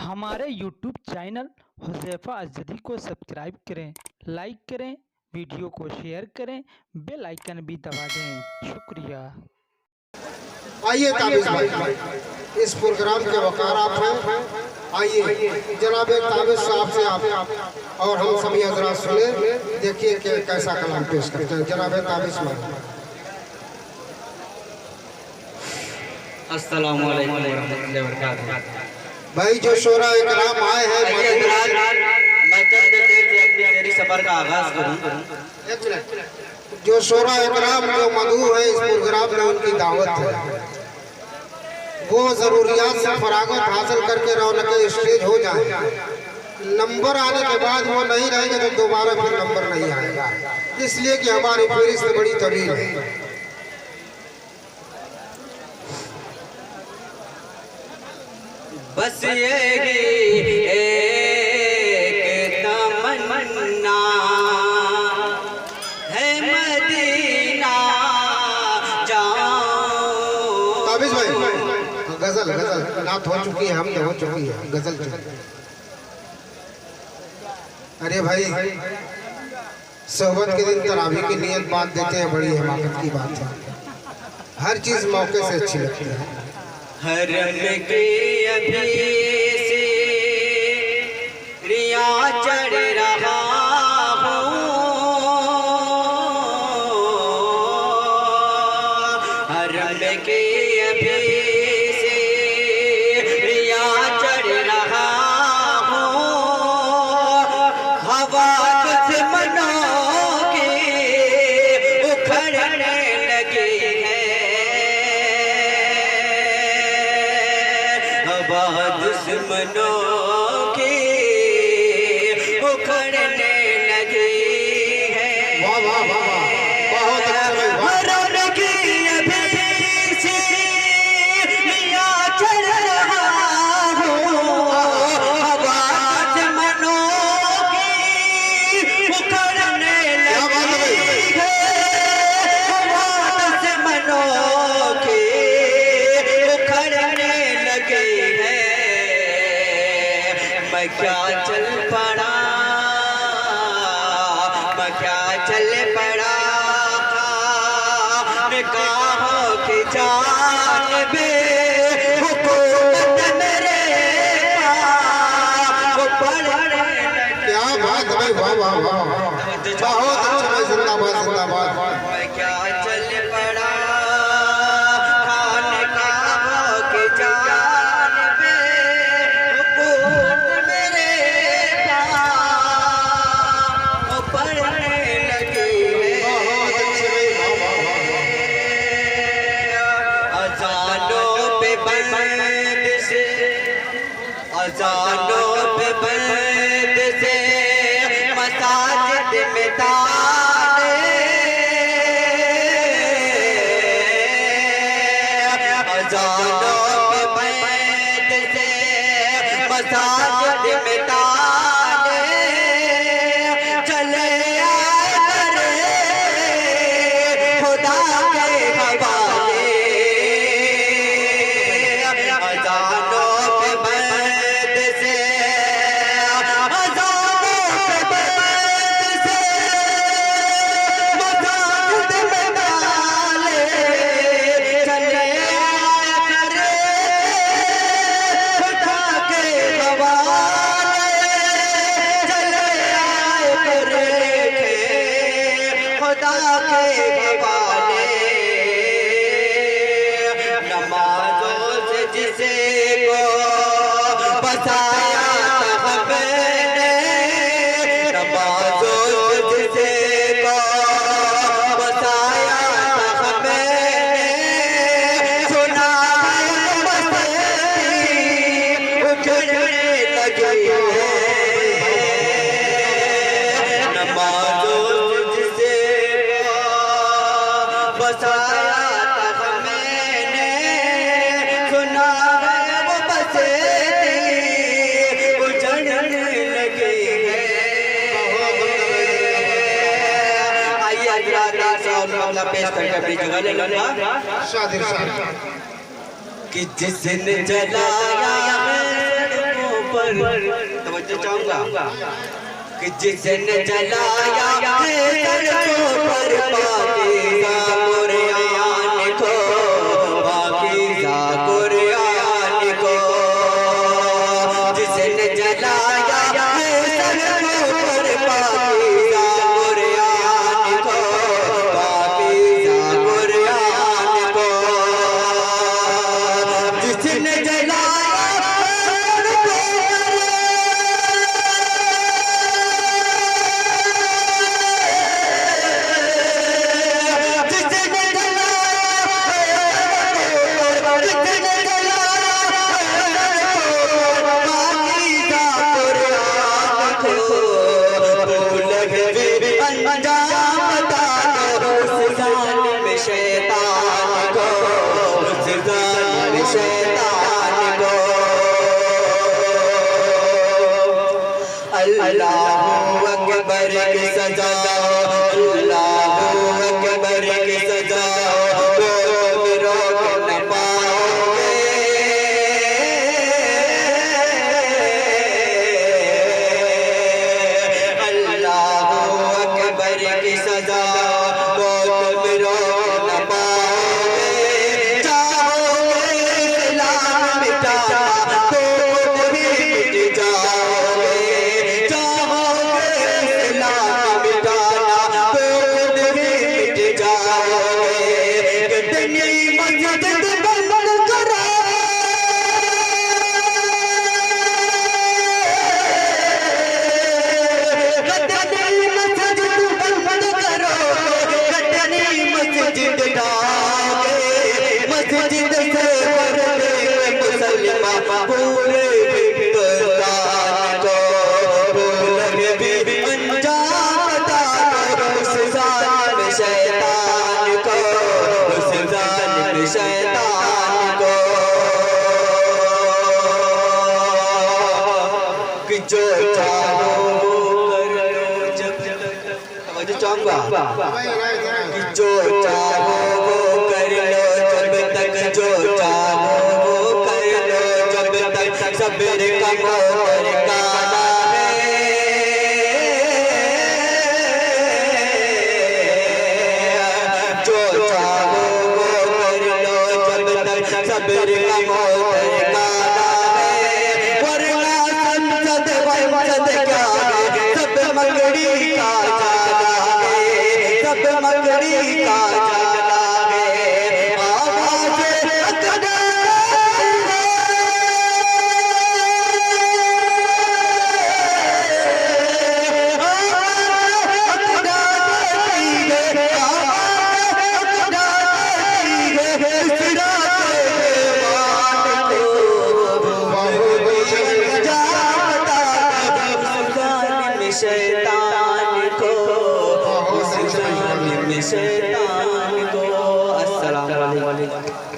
हमारे YouTube channel Huzaifa अज़दी को subscribe करें, लाइक करें, वीडियो को शेयर करें, बेल आइकन भी दबा दें। शुक्रिया। आइए ताबिज़ भाई, इस प्रोग्राम के वकार आप हैं। आइए जनाब ताबिज़ साहब से आप और हम सभी हज़रात सुने, देखिए कि कैसा कलाम पेश करते हैं। जनाब ताबिज़ भाई। अस्सलामु अलैकुम वरहमतुल्लाहि वबरकातुहू। भाई जो शोरा इकराम आए हैं, मैं चंद देर से अपनी तेरी सफर का आगाज करूं। जो शोरा इकराम जो मदऊ है इस प्रोग्राम में, उनकी दावत है। वो ज़रूरियात से फरागत हासिल करके रौनक स्टेज हो जाए। नंबर आने के बाद वो नहीं रहेंगे तो दोबारा फिर नंबर नहीं आएगा, इसलिए कि हमारी फहरिस्त बड़ी तवील है। बस यही एक तमन्ना है मदीना जाऊं। ताबिज़ भाई, गजल गजल नात हो चुकी है, हम हो चुकी है, गजल चल। अरे भाई, सोहबत के दिन तरावी की नियत बात देते हैं, बड़ी हिमाकत की बात है। हर चीज मौके से अच्छी लगती है। हरम के अभी से रिया चढ़ रहा हूँ, हरम के अभी से रिया चढ़ रहा हूँ। हवा दुश्मनों की उखड़ने लगी है, दुश्मनों की उखड़ने लगी है। वाह वाह वाह वाह, बहुत अच्छा हरम की अभी से रिया चढ़ रहा हूँ, हवा दुश्मनों की उखड़ने लगी है, हवा दुश्मनों की उखड़ने लगी है। मैं क्या चल पड़ा, मैं क्या चल पड़ा, निगाहों की जानिबे हुकूमत मेरे पाँव पड़ने लगी। क्या बात है भाई, वाह वाह वाह, बहुत अच्छा भाई, जिंदाबाद जिंदाबाद। मैं क्या चल पड़ा, निगाहों की जानिबे हुकूमत मेरे पाँव पड़ने लगी है। अज़ानों पे बंद से, अज़ानों पे बंद से मसाजिद में ताले, अज़ानों पे बंद से मसाजिद में ताले, चले आए करे खुदा के हवाले। अज़ानों पे बंद से, अज़ानों पे बंद से मसाजिद में ताले, चले आए करे खुदा के हवाले, चले आए करे खुदा के हवाले। नमाज़ों से जिसे को बसाया था हमने, नमाज़ों से जिसे को बसाया था हमने, सुना मस्ती उखड़ने लगी है। नमाज़ों से जिसे बसाया था मैंने, सुना है वो बसे उजड़ने लगी है। आइए हज़रात साहब मामला पेश करके अपनी जगह ले लूँगा। शादिर शाह कि जिसने जलाया है पर तवज्जो चाहूंगा कि जिसने जलाया है सड़कों पर पाकीज़ा कुरान को, पाकीज़ा कुरान को, जिसने जलाया है सड़कों पर पाकीज़ा कुरान को, पाकीज़ा कुरान को, जिसने जलाया अल्लाहु अकबर की सजा, अल्लाहु अकबर की सजा, रोक न पाओगे। अल्लाहु अकबर की सजा, रोक न पाओगे। चाहोगे इस्लाम मिटाना तो भी मिट जाओगे। शैतान को कि जो चाहो कर लो, जब तक चाहूंगा कि जो चाहो वो कर लो जब तक, जो चाहो वो कर लो जब तक, सब्र का मोर काना है, जो चाहो सब्र का मोर काना है, वरना संसद वंसद क्या है, सब मकड़ी का जाना है, सब मकड़ी का जाना है। आवाज़ अकदा शैतान को, उस जालिम शैतान को। अस्सलाम वालेकुम।